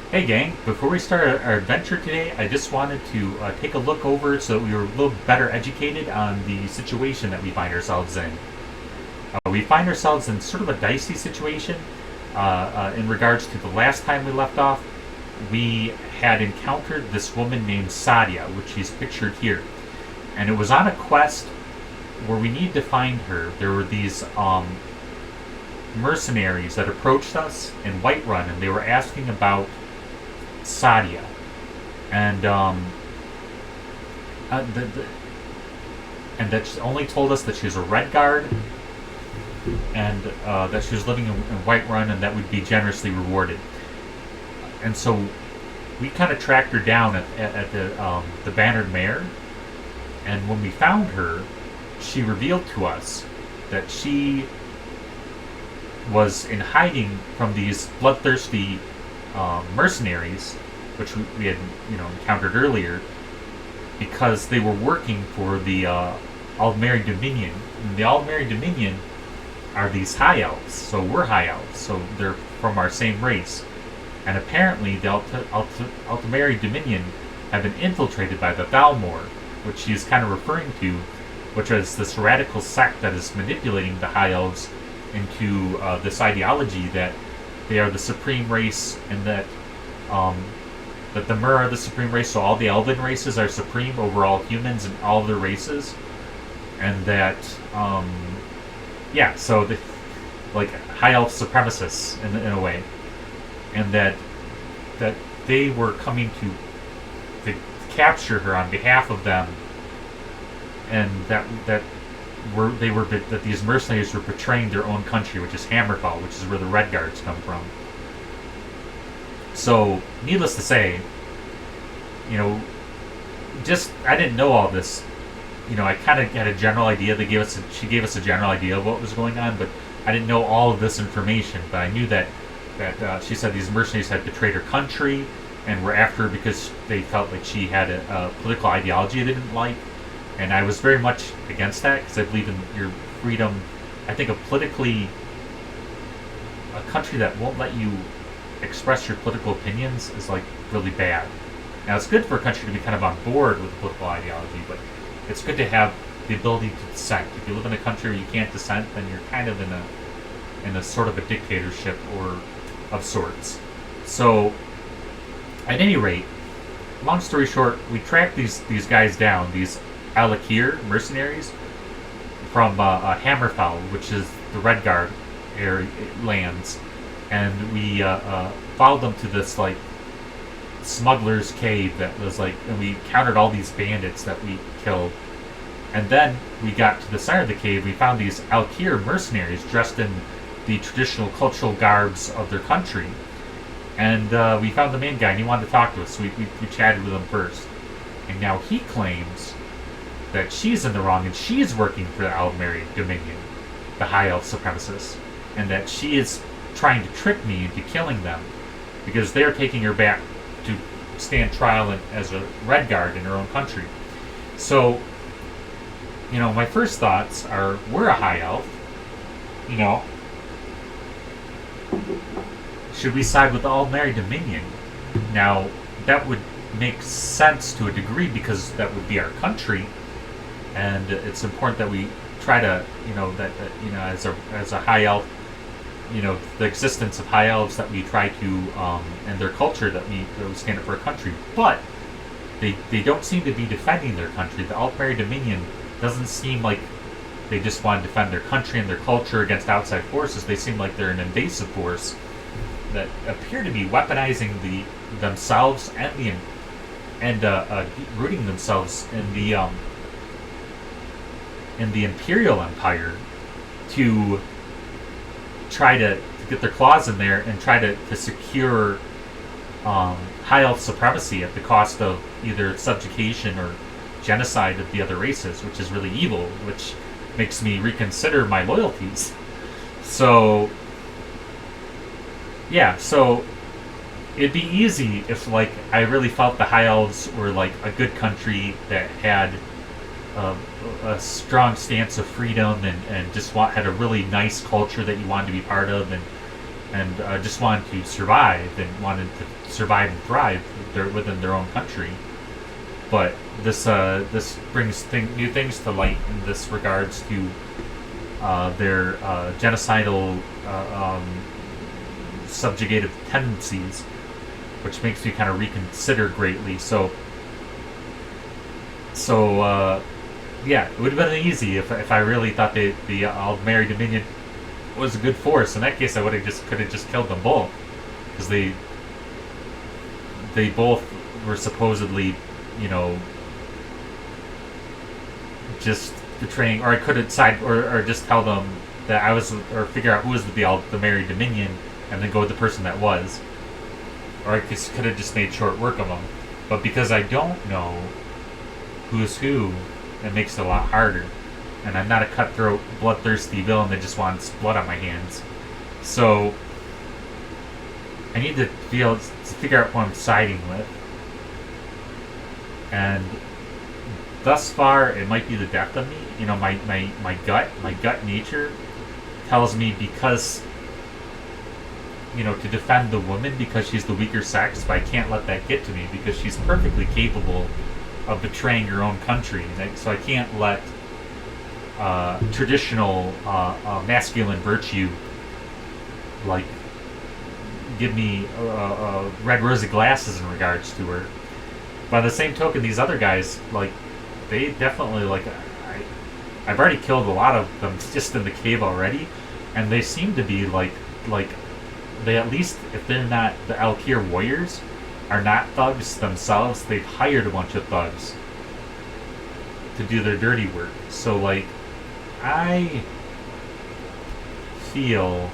Hey gang, before we start our adventure today, I just wanted to take a look over so that we were a little better educated on the situation that we find ourselves in. We find ourselves in sort of a dicey situation in regards to the last time we left off. We had encountered this woman named Sadia, which is pictured here. And it was on a quest where we needed to find her. There were these mercenaries that approached us in Whiterun, and they were asking about Sadia, and the and that she only told us that she was a red guard, and that she was living in Whiterun, and that would be generously rewarded. And so we kind of tracked her down at the Bannered Mare, and when we found her, she revealed to us that she was in hiding from these bloodthirsty mercenaries, which we had encountered earlier, because they were working for the Aldmeri Dominion. And the Aldmeri Dominion are these high elves, so we're high elves, so they're from our same race. And apparently the Aldmeri Dominion have been infiltrated by the Thalmor, which she's kind of referring to, which is this radical sect that is manipulating the high elves into this ideology that they are the supreme race, and that the Mer are the supreme race, so all the elven races are supreme over all humans and all other races, and that so like high elf supremacists in a way, and that they were coming to capture her on behalf of them, and that these mercenaries were betraying their own country, which is Hammerfall, which is where the Red Guards come from. So, needless to say, I didn't know all this. I kind of had a general idea. She gave us a general idea of what was going on, but I didn't know all of this information. But I knew that she said these mercenaries had betrayed her country and were after her because they felt like she had a political ideology they didn't like. And I was very much against that because I believe in your freedom. I think a country that won't let you express your political opinions is like really bad. Now it's good for a country to be kind of on board with political ideology, but it's good to have the ability to dissent. If you live in a country where you can't dissent, then you're kind of in a sort of a dictatorship or of sorts. So, at any rate, long story short, we tracked these guys down, these Alakir mercenaries from Hammerfell, which is the Red Guard lands, and we followed them to this like smuggler's cave that was like, and we countered all these bandits that we killed, and then we got to the center of the cave. We found these Alakir mercenaries dressed in the traditional cultural garbs of their country, and we found the main guy, and he wanted to talk to us. So we chatted with him first, and now he claims that she's in the wrong and she's working for the Aldmeri Dominion, the High Elf supremacists, and that she is trying to trick me into killing them because they're taking her back to stand trial as a Red Guard in her own country. So, my first thoughts are, we're a High Elf, should we side with the Aldmeri Dominion? Now, that would make sense to a degree because that would be our country, and it's important that we try to, as a high elf, the existence of high elves, that we try to, and their culture, that we stand up for our country. But they don't seem to be defending their country. The Aldmeri Dominion doesn't seem like they just want to defend their country and their culture against outside forces. They seem like they're an invasive force that appear to be weaponizing themselves and rooting themselves in the Imperial Empire to try to get their claws in there and try to secure high elf supremacy at the cost of either subjugation or genocide of the other races, which is really evil, which makes me reconsider my loyalties. So, so it'd be easy if, like, I really felt the High Elves were, like, a good country that had a strong stance of freedom and just had a really nice culture that you wanted to be part of, and and just wanted to survive and wanted to survive and thrive within their own country. But this brings new things to light in this regards to their genocidal, subjugative tendencies, which makes me kind of reconsider greatly. So yeah, it would have been easy if I really thought the Aldmeri Dominion was a good force. In that case, I could have just killed them both, because they both were supposedly, you know, just betraying. Or I could have side or just tell them that I was, or figure out who was the Aldmeri Dominion, and then go with the person that was. Or I could have just made short work of them. But because I don't know who's who, it makes it a lot harder. And I'm not a cutthroat, bloodthirsty villain that just wants blood on my hands. So I need to figure out who I'm siding with. And thus far, it might be the depth of me. You know, my gut nature tells me, because, you know, to defend the woman because she's the weaker sex, but I can't let that get to me because she's perfectly capable of betraying her own country. So I can't let traditional masculine virtue, like, give me red rosy glasses in regards to her. By the same token, these other guys, like, they definitely, like, I've already killed a lot of them just in the cave already, and they seem to be like they, at least if they're not the Alkir warriors, are not thugs themselves. They've hired a bunch of thugs to do their dirty work. So, like, I feel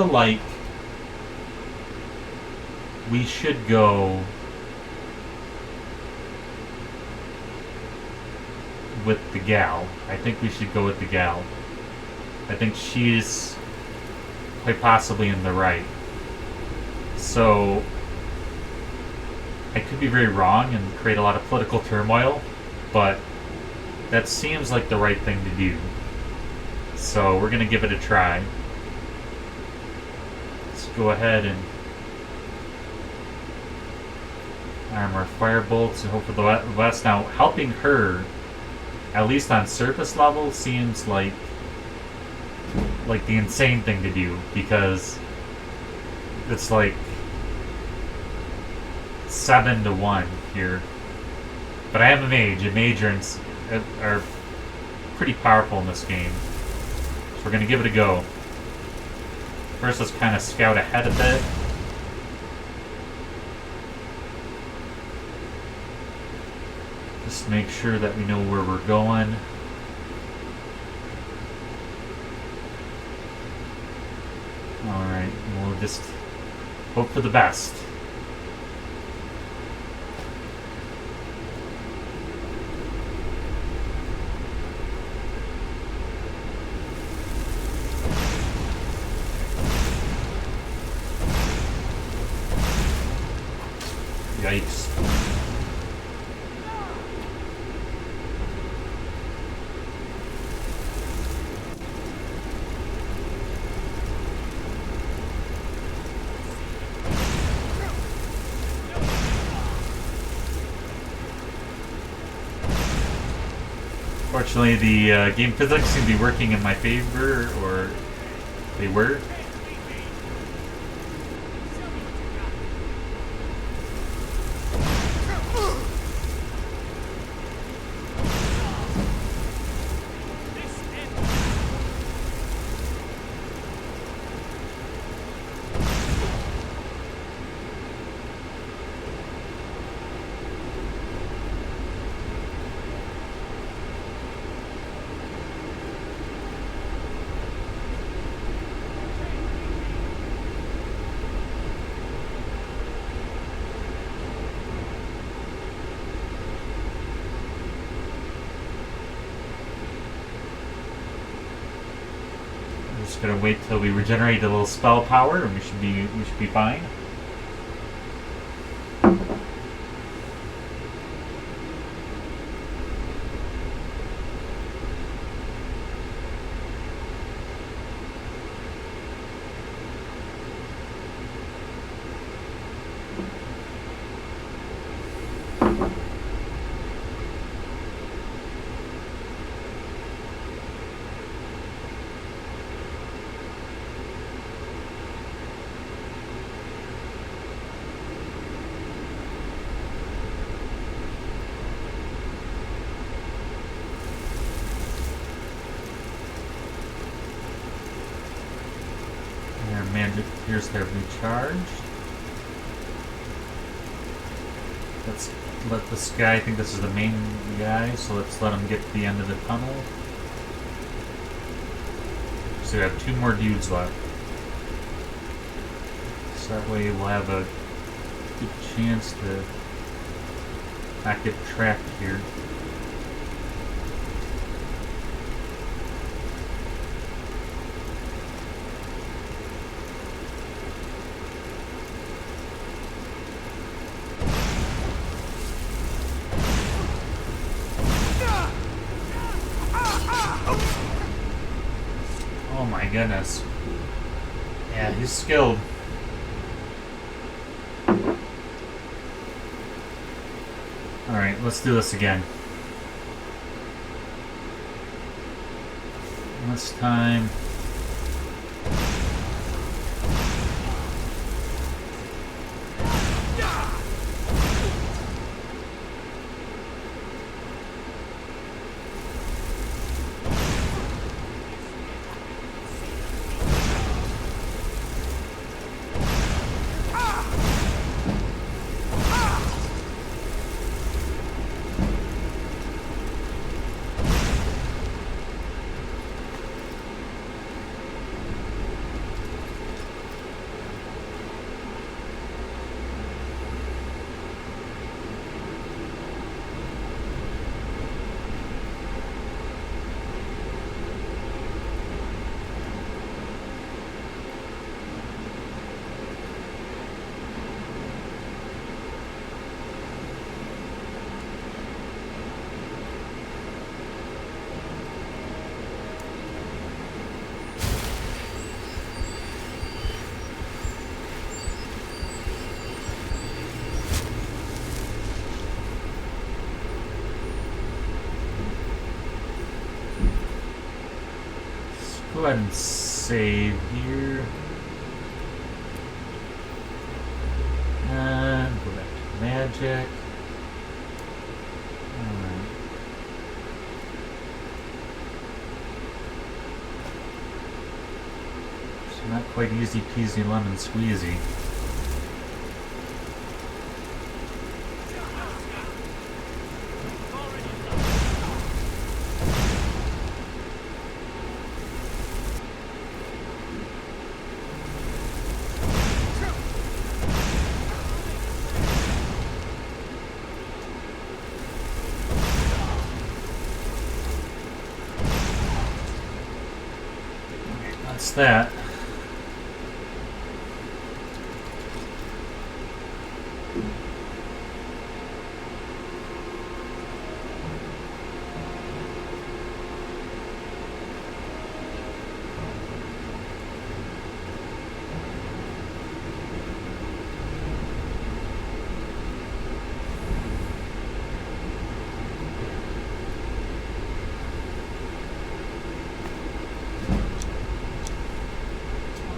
like we should go with the gal. I think we should go with the gal. I think she's quite possibly in the right. So I could be very wrong and create a lot of political turmoil, but that seems like the right thing to do. So we're going to give it a try. Let's go ahead and arm our firebolts and hope for the best. Now, helping her, at least on surface level, seems like the insane thing to do, because it's like 7-1 here. But I am a mage, and mages are pretty powerful in this game. So we're going to give it a go. First, let's kind of scout ahead a bit. Just make sure that we know where we're going. Alright, we'll just hope for the best. Yikes. Fortunately, the game physics seem to be working in my favor, or they were. Just gonna wait till we regenerate a little spell power, and we should be fine. magic appears to have recharged. Let's let this guy, I think this is the main guy, so let's let him get to the end of the tunnel. So we have 2 more dudes left. So that way we'll have a good chance to not get trapped here. Oh my goodness. Yeah, he's skilled. Alright, let's do this again. This time... Go ahead and save here. And go back to magic. Alright. So not quite easy peasy lemon squeezy. That's that.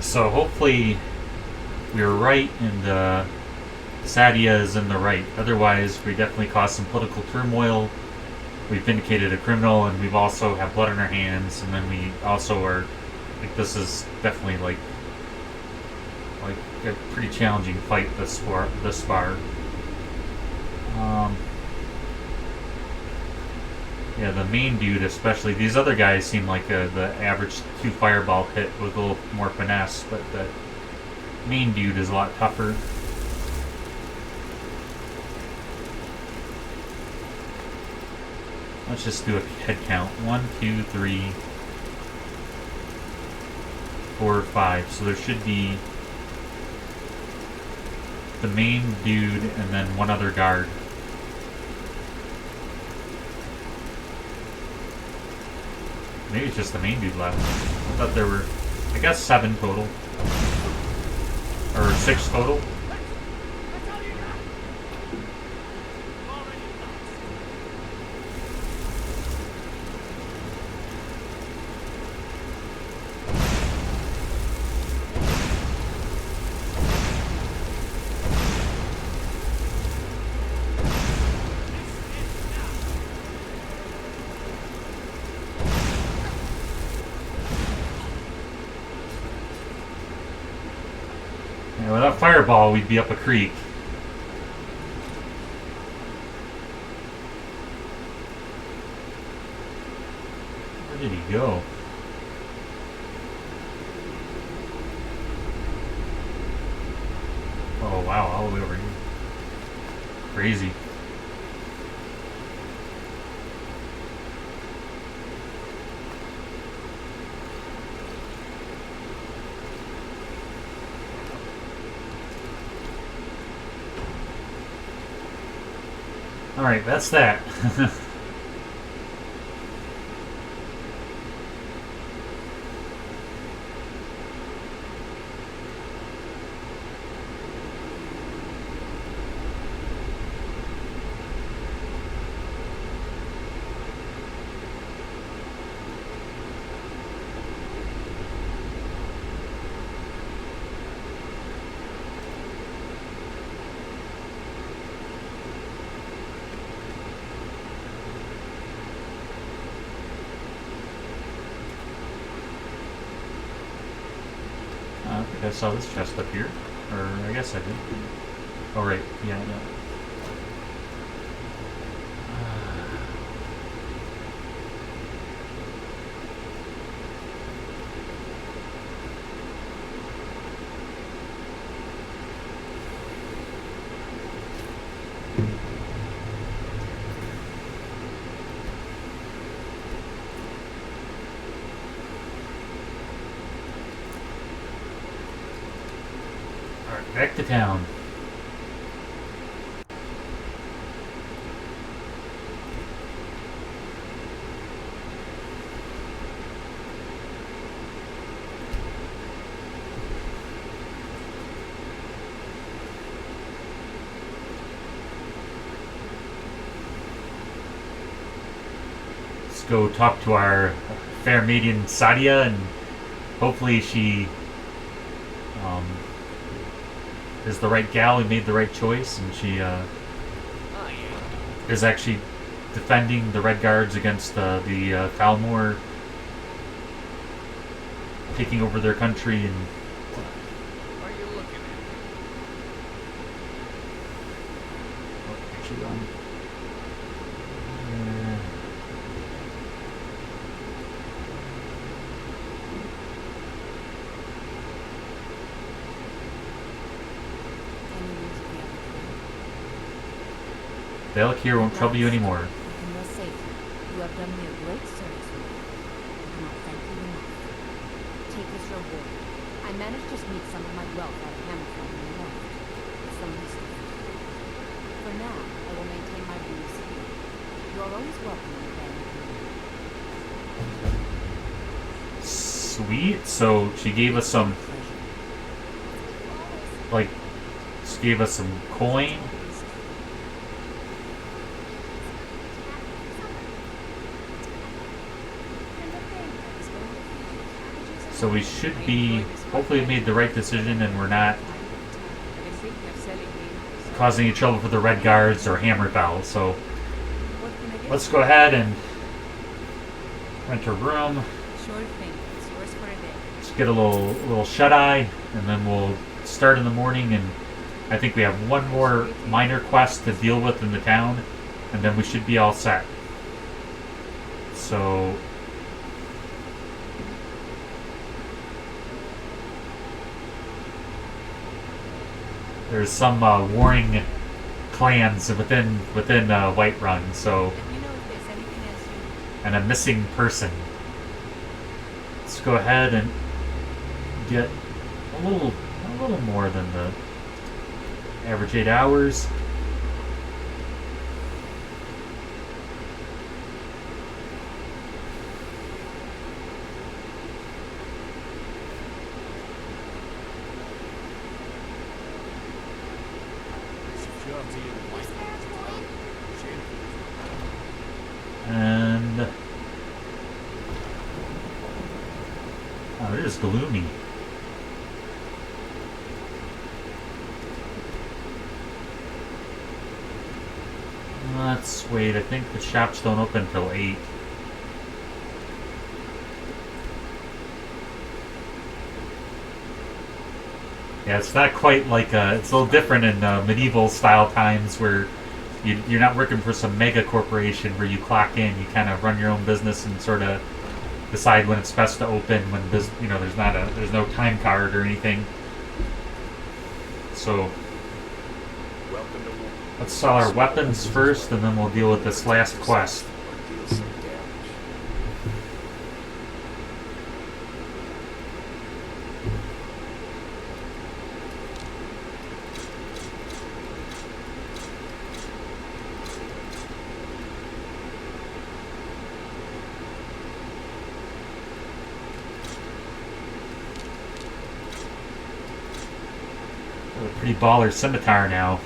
So hopefully we were right and Sadia is in the right. Otherwise, we definitely caused some political turmoil. We've vindicated a criminal, and we've also have blood on our hands. And then we also are like, this is definitely like a pretty challenging fight thus far. Yeah, the main dude especially. These other guys seem like the average 2 fireball hit with a little more finesse, but the main dude is a lot tougher. Let's just do a head count. 1, 2, 3, 4, 5. So there should be the main dude and then 1 other guard. Maybe it's just the main dude left. I thought there were, I guess, 7 total. Or 6 total. Yeah, without Fireball, we'd be up a creek. Where did he go? Oh wow, all the way over here. Crazy. Alright, that's that. I think I saw this chest up here. Or I guess I did. Oh right, yeah, yeah. Back to town. Let's go talk to our fair maiden Sadia, and hopefully she is the right gal. We made the right choice, and she is actually defending the Red Guards against the Falmor taking over their country. And What are you looking at? The Elk here won't trouble you anymore. You can rest safely. You have done me a great service. I cannot thank you enough. Take this reward. I managed to sneak some of my wealth out of Hammerfell when you left. It's the least of it. For now, I will maintain my rules here. You are always welcome in the band. Sweet. So she gave us some, like, she gave us some coin. So we should be, hopefully we made the right decision and we're not causing any trouble for the Red Guards or Hammerfell. So let's go ahead and rent a room. Let's get a little shut-eye, and then we'll start in the morning. And I think we have one more minor quest to deal with in the town, and then we should be all set. So there's some warring clans within Whiterun, so, and a missing person. Let's go ahead and get a little more than the average 8 hours. And oh, it is gloomy. Let's wait. I think the shops don't open till 8. Yeah, it's not quite like it's a little different in medieval style times where you're not working for some mega corporation where you clock in. You kind of run your own business and sort of decide when it's best to open. When there's no time card or anything. So let's sell our weapons first, and then we'll deal with this last quest. A pretty baller scimitar now.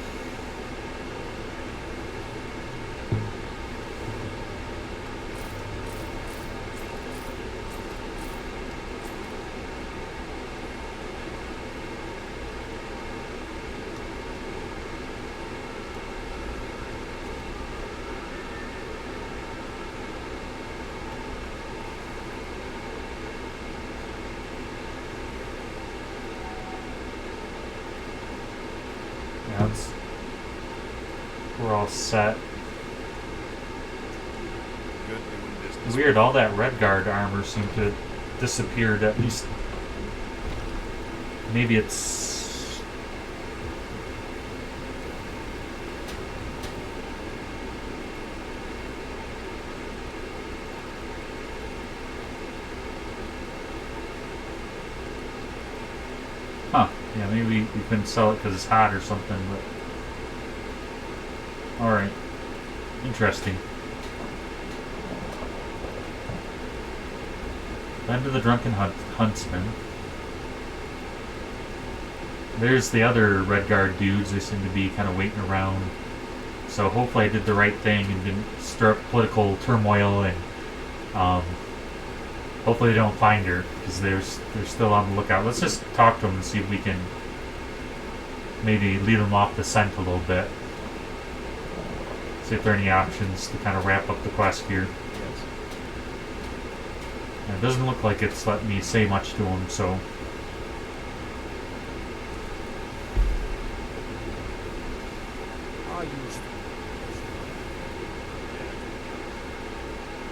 We're all set. Weird, all that Redguard armor seemed to have disappeared, at least. Maybe it's... Huh. Yeah, maybe we couldn't sell it because it's hot or something, but... Alright. Interesting. End of the Drunken Huntsman. There's the other Redguard dudes. They seem to be kind of waiting around. So hopefully I did the right thing and didn't stir up political turmoil, and hopefully they don't find her, because they're still on the lookout. Let's just talk to them and see if we can maybe lead them off the scent a little bit. See if there are any options to kind of wrap up the quest here. Yes. It doesn't look like it's letting me say much to them, so...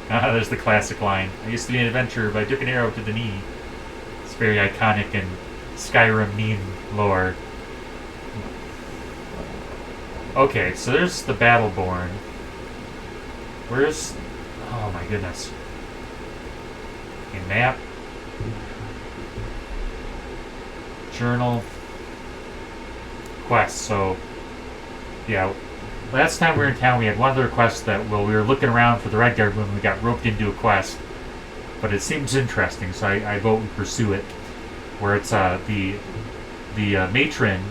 There's the classic line. I used to be an adventurer, but I took an arrow to the knee. It's very iconic in Skyrim meme lore. Okay, so there's the Battleborn. Where's... Oh my goodness. A map. Journal. Quest, so... Yeah. Last time we were in town, we had one other quest that, well, we were looking around for the Redguard when we got roped into a quest. But it seems interesting, so I vote we pursue it. Where it's the matron,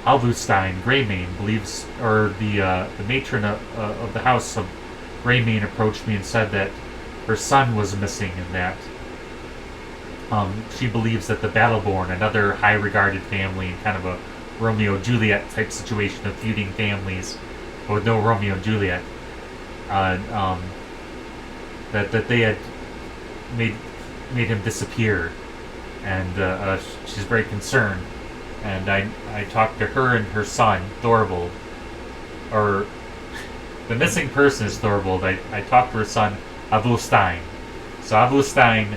Alvustein Greymane, believes, or the matron of the house of Greymane approached me and said that her son was missing, and that she believes that the Battleborn, another high-regarded family, kind of a Romeo-Juliet type situation of feuding families, but with no Romeo and Juliet, that they had made him disappear, and she's very concerned. And I talked to her and her son, Thorvald, or the missing person is Thorvald. I talked to her son, Avulstein. So Avulstein,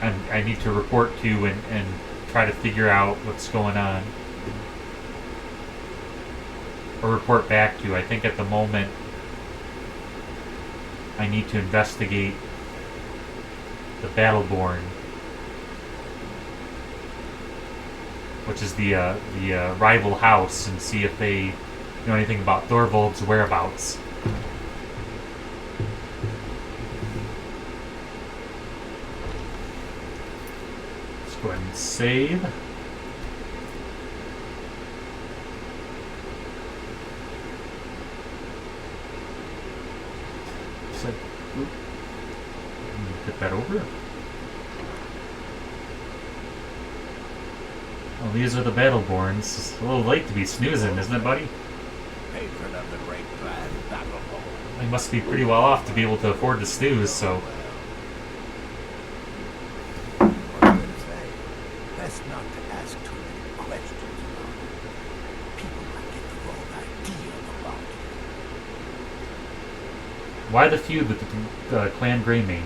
I need to report to and try to figure out what's going on. Or report back to. I think at the moment I need to investigate the Battleborn, which is the rival house, and see if they know anything about Thorvald's whereabouts. Let's go ahead and save. Get that over. Well, these are the Battleborns. It's a little late to be snoozing, isn't it, buddy? Patron of the great clan Battleborn. They must be pretty well off to be able to afford to snooze, so... What do you say? Best not to ask too many Why the feud with the Clan Greymane? Money.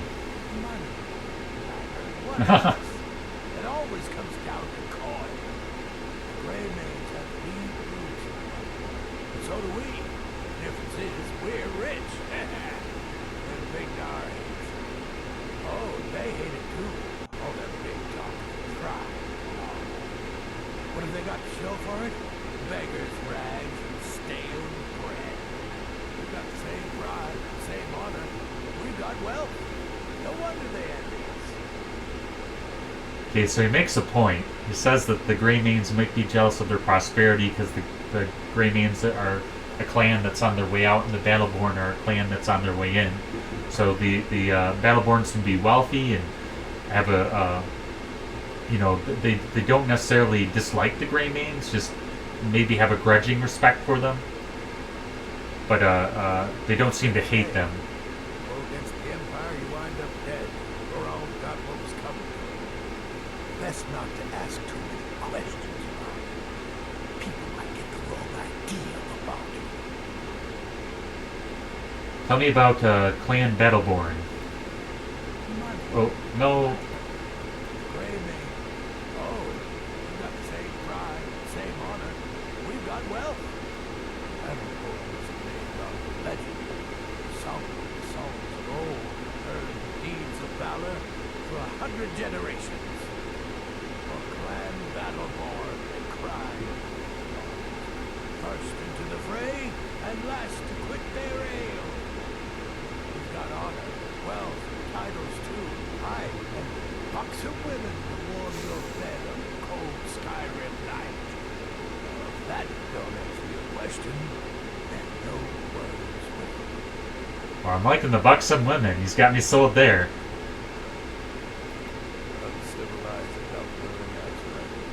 What else? It always comes down to coin. Greymanes have deep roots. And so do we. The difference is we're rich. And big hates. Oh, they hate it too. All that big talk and pride. What have they got to show for it? Beggars' rags and stale bread. We've got the same pride, same honor. We've got wealth. No wonder they envy us. Okay, so he makes a point. He says that the Greymanes might be jealous of their prosperity because the Greymanes are a clan that's on their way out, and the Battleborn are a clan that's on their way in. So the Battleborns can be wealthy and have a they don't necessarily dislike the Greymanes, just maybe have a grudging respect for them. But they don't seem to hate them. Go against the Empire, you wind up dead. Your own got what was coming to you. Best not to ask too many questions about it. People might get the wrong idea about you. Tell me about Clan Battleborn. Money. Oh, no. Greymane. Oh, we've got the same pride, same honor. We've got wealth. Battleborn was a name of legend. Songs of old, heard deeds of valor for 100 generations. For Clan Battleborn, they cried. First into the fray, and last to quit their ale. We've got honor, wealth, titles too. Aye, and buxom women to warm your bed on a cold Skyrim night. If that don't answer your question, then no words will. Well, I'm liking the buxom women. He's got me sold there. Uncivilized adult living outsiders.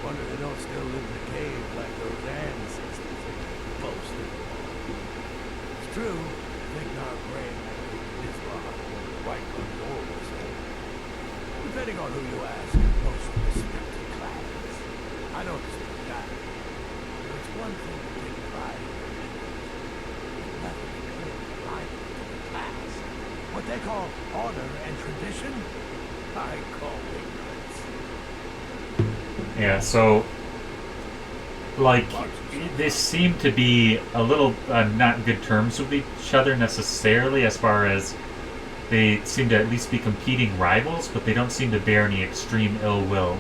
Wonder they don't still live in a cave like those ancestors they boasted. It's true, Vignar Grey and Islam were white on the old side. Depending on who you ask, most respected clans. I don't dispute that. But it's one thing to take pride in your lineage. Another to claim alignment to the past. What they call honor and tradition, I call ignorance. Yeah, so like they seem to be a little not good terms with each other necessarily, as far as they seem to at least be competing rivals, but they don't seem to bear any extreme ill will.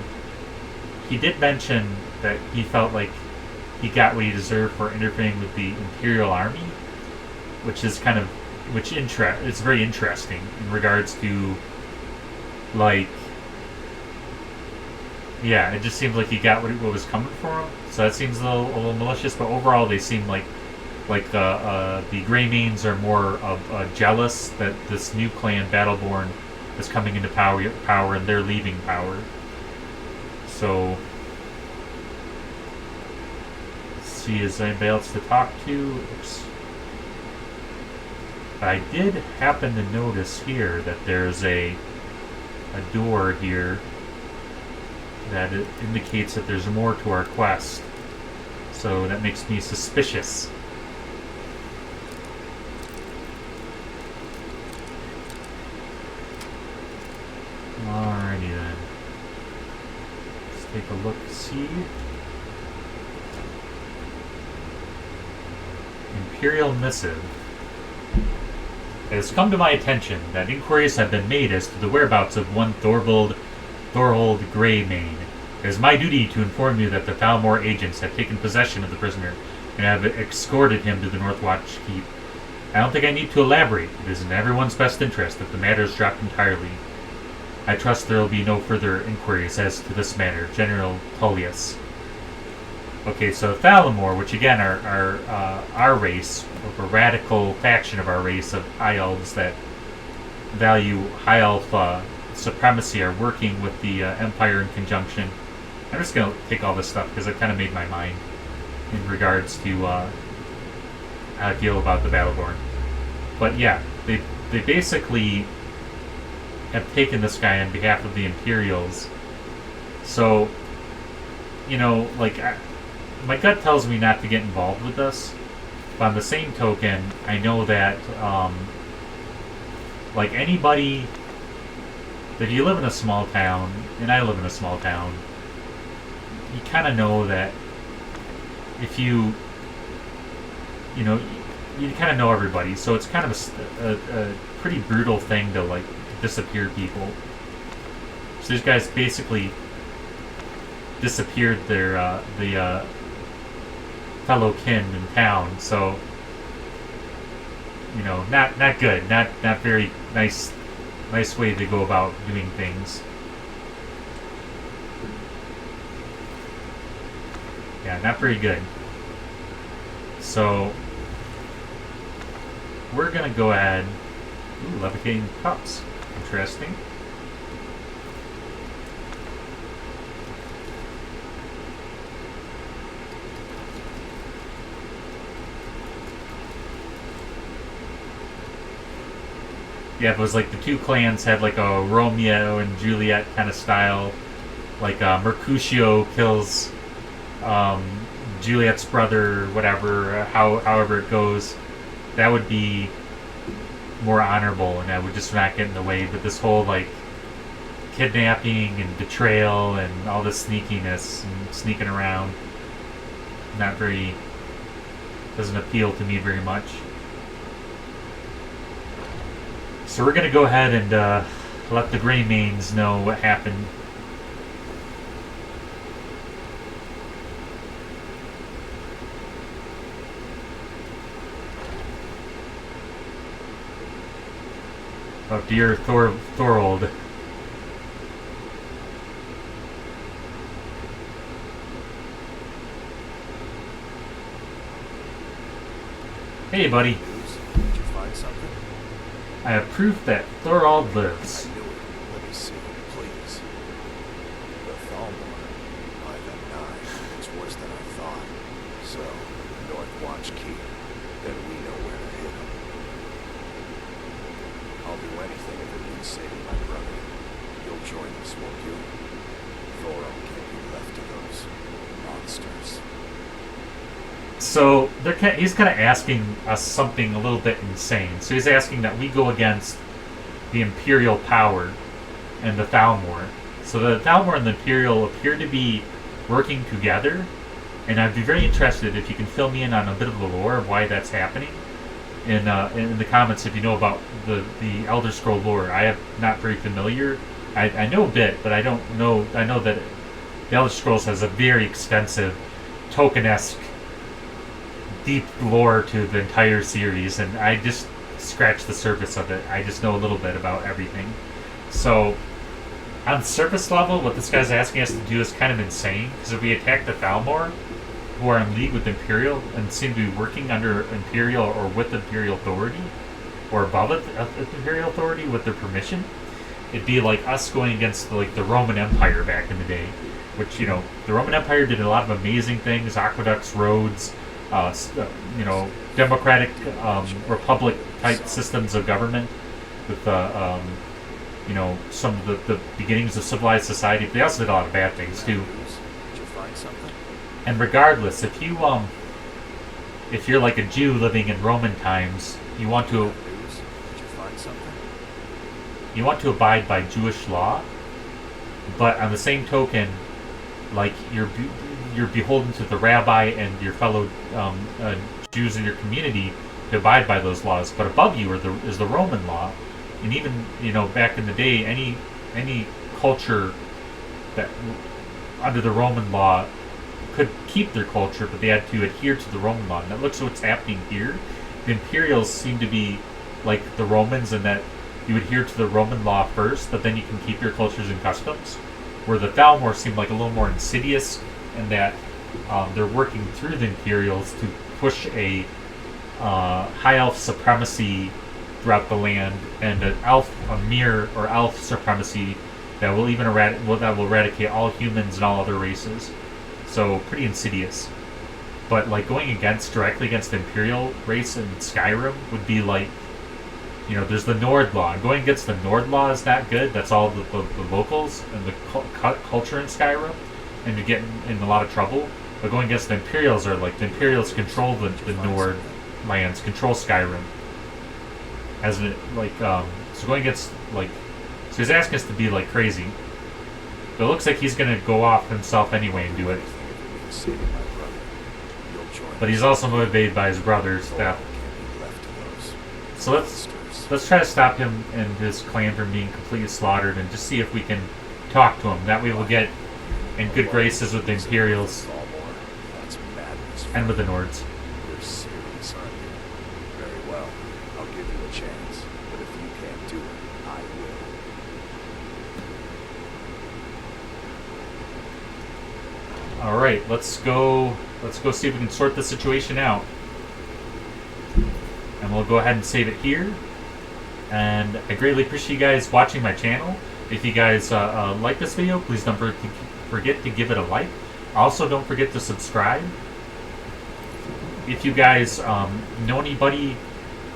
He did mention that he felt like he got what he deserved for interfering with the Imperial Army, which is kind of it's very interesting in regards to, like, yeah, it just seems like he got what was coming for him. So that seems a little malicious, but overall they seem like the Greymanes are more of jealous that this new clan Battleborn is coming into power and they're leaving power. So let's see, is there anybody else to talk to? Oops. I did happen to notice here that there's a door here that it indicates that there's more to our quest. So that makes me suspicious. Alrighty then. Let's take a look, see. Imperial Missive. It has come to my attention that inquiries have been made as to the whereabouts of one Thorhold Greymane. It is my duty to inform you that the Thalmor agents have taken possession of the prisoner and have escorted him to the Northwatch Keep. I don't think I need to elaborate. It is in everyone's best interest that the matter is dropped entirely. I trust there will be no further inquiries as to this matter. General Tullius. Okay, so Thalmor, which again are our race, or a radical faction of our race of High Elves that value High Elf supremacy, are working with the Empire in conjunction. I'm just going to take all this stuff because I've kind of made my mind in regards to how I feel about the Battleborn. But yeah, they basically have taken this guy on behalf of the Imperials. So, you know, like, my gut tells me not to get involved with this. But on the same token, I know that, like anybody, if you live in a small town, and I live in a small town, you kind of know that if you know, you kind of know everybody, so it's kind of a pretty brutal thing to like disappear people. So these guys basically disappeared their the fellow kin in town. So you know, not good, not very nice way to go about doing things. Yeah, not very good. So we're gonna go ahead. Ooh, levitating cups. Interesting. Yeah, it was like the two clans had like a Romeo and Juliet kind of style. Like Mercutio kills Juliet's brother, whatever, however it goes. That would be more honorable, and I would just not get in the way. But this whole like kidnapping and betrayal and all this sneakiness and sneaking around, doesn't appeal to me very much. So we're gonna go ahead and let the Grey Mains know what happened. Oh dear Thorold. Hey buddy. Did you find something? I have proof that Thorold lives. I knew it. Let me see, please. The Thalmor, by the nine. It's worse than I thought. So, North Watch Keep. Then we know where to hit him. I'll do anything if it means saving my brother. You'll join us, won't you? Thorold can't be left to those monsters. So he's kind of asking us something a little bit insane. So he's asking that we go against the Imperial power and the Thalmor. So the Thalmor and the Imperial appear to be working together, and I'd be very interested if you can fill me in on a bit of the lore of why that's happening in the comments if you know about the Elder Scroll lore. I am not very familiar. I know a bit, but I don't know. I know that the Elder Scrolls has a very extensive token-esque deep lore to the entire series, and I just scratched the surface of it. I just know a little bit about everything. So, on surface level, what this guy's asking us to do is kind of insane, because if we attack the Thalmor, who are in league with Imperial and seem to be working under Imperial or with Imperial authority, or above it, Imperial authority with their permission, it'd be like us going against the Roman Empire back in the day, which, you know, the Roman Empire did a lot of amazing things, aqueducts, roads, democratic republic type systems of government with some of the beginnings of civilized society. But they also did a lot of bad things too. Did you find something? And regardless, if you're like a Jew living in Roman times, you want to Did you find something? abide by Jewish law, but on the same token, like you're beholden to the rabbi and your fellow Jews in your community to abide by those laws. But above you is the Roman law, and even back in the day, any culture that under the Roman law could keep their culture, but they had to adhere to the Roman law. And that looks what's happening here. The Imperials seem to be like the Romans in that you adhere to the Roman law first, but then you can keep your cultures and customs. Where the Thalmor seem like a little more insidious, in that they're working through the Imperials to push a high elf supremacy throughout the land, and a mere or elf supremacy that will even eradicate all humans and all other races. So pretty insidious. But like going directly against the Imperial race in Skyrim would be like, there's the Nord Law. And going against the Nord Law is not good. That's all the locals and the culture in Skyrim, and you get in a lot of trouble. But going against the Imperials are like, the Imperials control the Nord, lands control Skyrim. As it so going against so he's asking us to be like crazy. But it looks like he's gonna go off himself anyway and do it. Saving my brother. You'll join But he's also motivated by his brother's death. can't be left to those So let's try to stop him and his clan from being completely slaughtered and just see if we can talk to him. That way we'll get in good graces with the Imperials That's madness. and with the Nords. You're serious, aren't you? Very well. I'll give you a chance. But if you can't do it, I will. Alright, let's go see if we can sort the situation out. And we'll go ahead and save it here. And I greatly appreciate you guys watching my channel. If you guys like this video, please don't forget to give it a like. Also, don't forget to subscribe. If you guys know anybody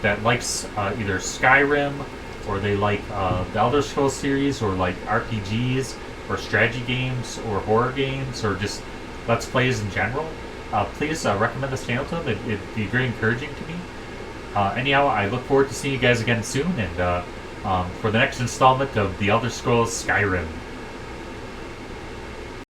that likes either Skyrim, or they like the Elder Scrolls series, or like RPGs, or strategy games, or horror games, or just Let's Plays in general, please recommend this channel to them. It'd be very encouraging to me. Anyhow, I look forward to seeing you guys again soon, and for the next installment of the Elder Scrolls Skyrim.